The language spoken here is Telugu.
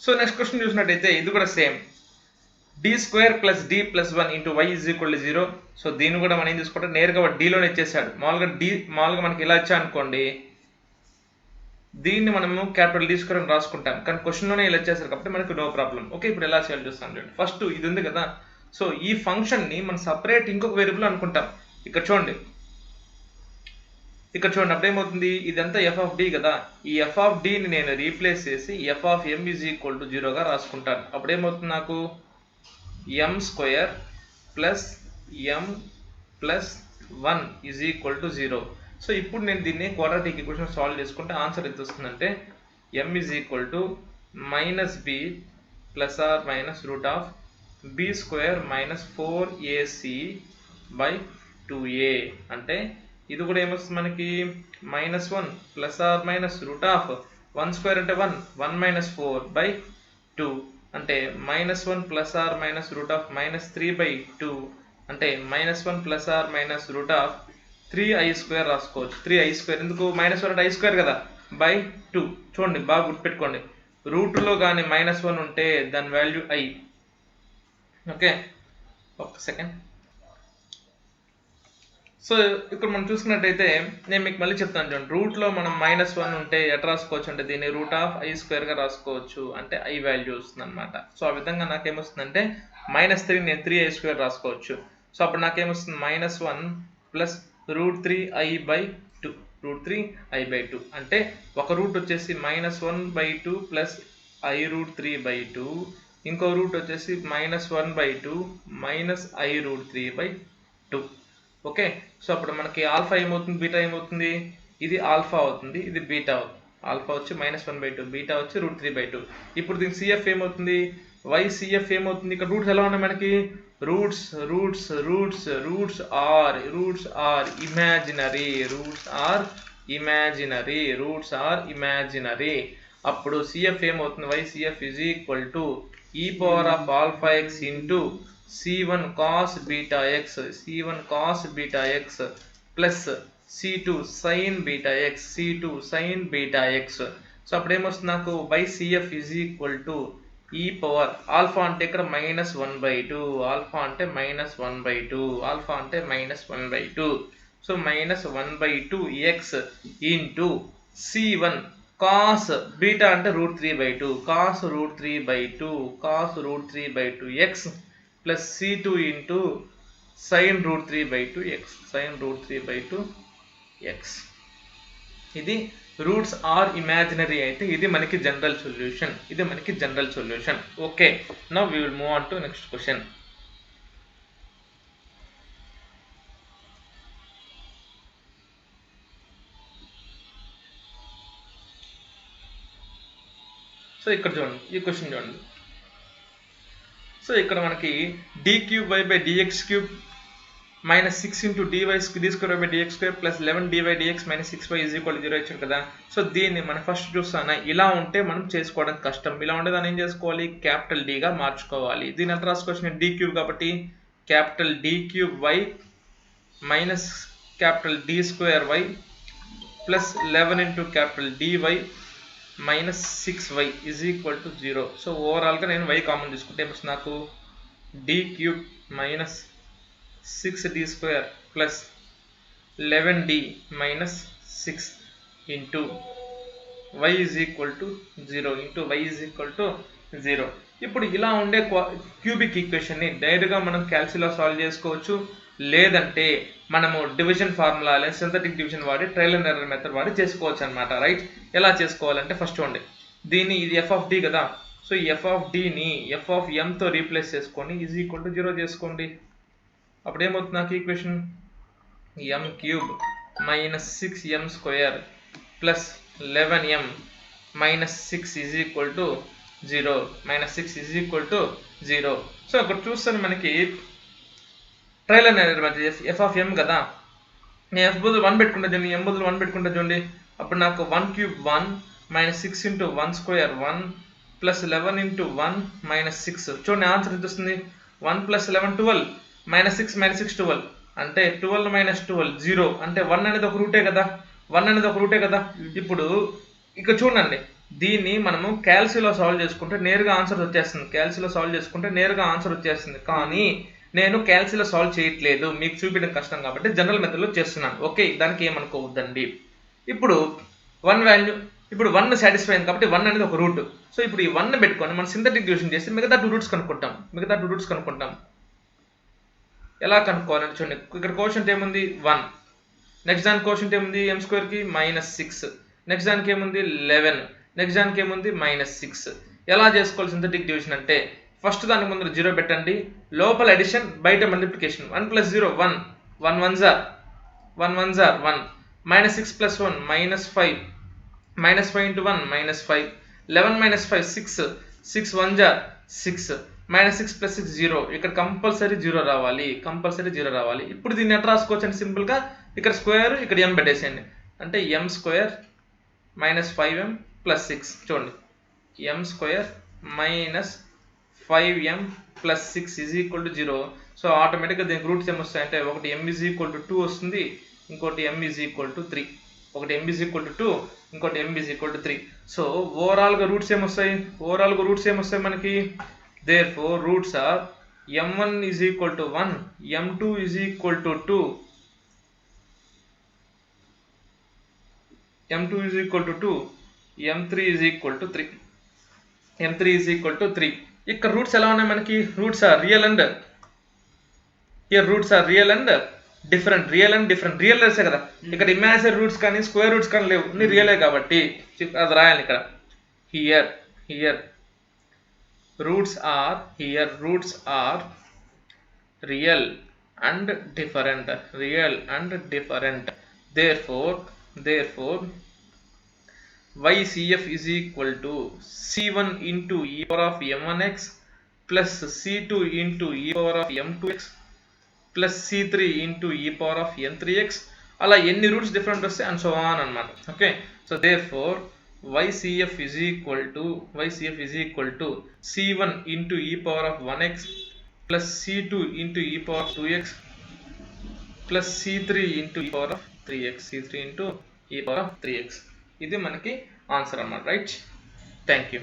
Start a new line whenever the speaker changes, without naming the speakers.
సో నెక్స్ట్ క్వశ్చన్ చూసినట్టయితే ఇది కూడా same, d² + d + 1 × y = 0. So దీన్ని కూడా మనం ఏం తీసుకుంటే నేరుగా డీలోనే ఇచ్చేసాడు. మామూలుగా మనకి ఇలా ఇచ్చా అనుకోండి, దీన్ని మనము క్యాపిటల్ D² అని రాసుకుంటాం, కానీ క్వశ్చన్లోనే ఇలా ఇచ్చేసారు కాబట్టి మనకు నో ప్రాబ్లం. ఓకే, ఇప్పుడు ఎలా చేయాలి చూస్తాం చూడండి. ఫస్ట్ ఇది ఉంది కదా, సో ఈ ఫంక్షన్ని మనం సపరేట్ ఇంకొక వేరియబుల్ అనుకుంటాం. ఇక్కడ చూడండి అప్పుడు ఏమవుతుంది, ఇదంతా f(d) కదా, ఈ f(d)ని నేను రీప్లేస్ చేసి f(m) = 0గా రాసుకుంటాను. అప్పుడు ఏమవుతుంది, నాకు m² + m + 1 = 0. సో ఇప్పుడు నేను దీన్ని క్వాడ్రాటిక్ ఈక్వేషన్ సాల్వ్ చేసుకుంటే ఆన్సర్ ఎంత వస్తుందంటే m = -b ±√b² - 4ac/2a. అంటే ఇది కూడా ఏమొస్తుంది మనకి -1 ±√1² అంటే 1 4/2 అంటే -1 ±√−3/2 అంటే -1 ±√3i² రాసుకోవచ్చు. 3i², ఎందుకు -1 అంటే i² కదా, /2. చూడండి బాగా గుర్తుపెట్టుకోండి, రూట్లో కానీ -1 ఉంటే దాని వాల్యూ i. ఓకే, ఒక్క సెకండ్. సో ఇక్కడ మనం చూసుకున్నట్టయితే నేను మీకు మళ్ళీ చెప్తాను చూడండి, రూట్లో మనం -1 ఉంటే ఎట్లా రాసుకోవచ్చు అంటే దీన్ని √i² గా రాసుకోవచ్చు, అంటే i వాల్యూ వస్తుంది అనమాట. సో ఆ విధంగా నాకేమొస్తుందంటే -3 నేను 3i² రాసుకోవచ్చు. సో అప్పుడు నాకేమొస్తుంది -1 +√3i/2 √3i/2 అంటే ఒక రూట్ వచ్చేసి -1/2 +i√3/2, ఇంకో రూట్ వచ్చేసి -1/2 -i√3/2. ఓకే, సో అప్పుడు మనకి ఆల్ఫా ఏమవుతుంది, బీటా ఏమవుతుంది, ఇది ఆల్ఫా అవుతుంది, ఇది బీటా అవుతుంది. ఆల్ఫా వచ్చి -1/2, బీటా వచ్చి √3/2. ఇప్పుడు దీనికి సిఎఫ్ ఏమవుతుంది, YCF ఏమవుతుంది, ఇక్కడ రూట్స్ ఎలా ఉన్నాయి మనకి, రూట్స్ ఆర్ ఇమాజినరీ. అప్పుడు CF ఏమవుతుంది, YCF = e⁴x C1 cos βx plus C2 sin βx. So అప్పుడు ఏమొస్తుంది నాకు YCF = ఆల్ఫా అంటే ఇక్కడ -1/2, ఆల్ఫా అంటే -1/2. So -1/2x into C1 cos beta అంటే √3/2 cos√3/2x plus C2 into sin √3/2x. ఇది రూట్స్ ఆర్ ఇమాజినరీ అయితే ఇది మనకి general solution. Okay, now we will move on to next question. So ఇక్కడ చూడండి, ఈ క్వశ్చన్ చూడండి. సో ఇక్కడ మనకి d3y/dx³ -6 × d²y/dx² + 11d/dx - 6y = 0 ఇచ్చారు కదా. సో దీన్ని మనం ఫస్ట్ చూస్తాను, ఇలా ఉంటే మనం చేసుకోవడం కష్టం. ఇలా ఉంటే దాన్ని ఏం చేసుకోవాలి, క్యాపిటల్ Dగా మార్చుకోవాలి. దీని ఎంత రాసుకోవచ్చు, నేను d³ కాబట్టి D3y - D²y plus 11 × dy -6y = 0. So ఓవరాల్గా నేను y కామన్ తీసుకుంటే ఏమొస్తుంది నాకు d³ - 6d² plus 11d - 6 into y = 0. ఇప్పుడు ఇలా ఉండే క్యూబిక్ ఈక్వేషన్ని డైరెక్ట్గా మనం క్యాల్కులేటర్లో సాల్వ్ చేసుకోవచ్చు, లేదంటే మనము డివిజన్ ఫార్ములా లేదా సింథటిక్ డివిజన్ వాడి ట్రయల్ అండ్ ఎర్రర్ మెథడ్ వాడి చేసుకోవచ్చు అనమాట. రైట్, ఎలా చేసుకోవాలంటే ఫస్ట్ చూడండి, దీన్ని ఇది f(d) కదా. సో ఈ f(d)ని f(m)తో రీప్లేస్ చేసుకొని = 0 చేసుకోండి. అప్పుడు ఏమవుతుంది నాకు equation m³ -6m² plus 11m -6 = 0. So అక్కడ చూస్తాను మనకి trial and error method f(m) కదా, నేను f బదులు 1 పెట్టుకుంటా చూడండి, m బదులు 1 పెట్టుకుంటా చూడండి. అప్పుడు నాకు 1³ 1 -6 × 1² 1 ప్లస్ 11 × 1 -6. చూడండి ఆన్సర్ ఎంత వస్తుంది, 1 + 11 12 -6 - 6 12 అంటే 12 - 12 0. అంటే 1 అనేది ఒక రూటే కదా. ఇప్పుడు ఇక్కడ చూడండి, దీన్ని మనము క్యాల్సిలో సాల్వ్ చేసుకుంటే నేరుగా ఆన్సర్ వచ్చేస్తుంది. క్యాల్సిలో సాల్వ్ చేసుకుంటే నేరుగా ఆన్సర్ వచ్చేస్తుంది. కానీ నేను క్యాల్సిలో సాల్వ్ చేయట్లేదు, మీకు చూపించడం కష్టం కాబట్టి జనరల్ మెథడ్లో చేస్తున్నాను. ఓకే, దానికి ఏమనుకోవద్దండి. ఇప్పుడు 1 వాల్యూ, ఇప్పుడు 1 సాటిస్ఫై అయింది కాబట్టి 1 అనేది ఒక రూట్. సో ఇప్పుడు ఈ 1 పెట్టుకొని మనం సింథటిక్ డివిజన్ చేసి మిగతా 2 రూట్స్ కనుక్కుంటాం. ఎలా కనుక్కోవాలని చూడండి. ఇక్కడ కోషంట్ ఏముంది 1, నెక్స్ట్ దాని కోషంట్ ఏముంది m² కి -6, నెక్స్ట్ దానికి ఏముంది 11, నెక్స్ట్ దానికి ఏముంది -6. ఎలా చేసుకోవాలి సింథటిక్ డివిజన్ అంటే ఫస్ట్ దానికి ముందు 0 పెట్టండి, లోపల అడిషన్ బయట multiplication. 1 + 0 1, 1 1s are 1, -6 + 1 -5, -5 × 1 -5, 11 - 5 6, 6 1s are 6, -6 + 6 0. ఇక్కడ కంపల్సరీ 0 రావాలి. ఇప్పుడు దీన్ని ఎట్లా రాసుకోవచ్చు అంటే సింపుల్గా ఇక్కడ స్క్వేర్, ఇక్కడ m పెట్టేసేయండి. అంటే m² -5m + 6. చూడండి, m² -5m + 6 = 0. సో ఆటోమేటిక్గా దీనికి రూట్స్ ఏమొస్తాయంటే ఒకటి m = 2 వస్తుంది, ఇంకోటి m = 3. ఒకటి m = 2, ఇంకోటి m = 3. సో ఓవరాల్గా రూట్స్ ఏమొస్తాయి మనకి? Therefore roots are m1 = 1, m2 = 2, m2 = 2, m3 = 3. ఇక్కడ రూట్స్ ఎలా ఉన్నాయి మనకి? Roots are real and different. Real కదా. ఇక్కడ ఇమాజినరీ రూట్స్ కానీ స్క్వేర్ రూట్స్ కానీ లేవు, అన్ని రియలే కాబట్టి అది రాయాలి ఇక్కడ. Here roots are real and different. Therefore YCF is equal to C1 into e power of m1x plus C2 into e power of m2x plus C3 into e power of n3x. అలా ఎన్ని రూట్స్ డిఫరెంట్ వస్తాయి అండ్ సో ఆన్ అన్నమాట. Okay, so therefore YCF is equal to C1 into e power of 1x plus C2 into e power of 2x plus C3 into e power of 3x. ఇది మనకి ఆన్సర్ అన్నమాట. Right, thank you.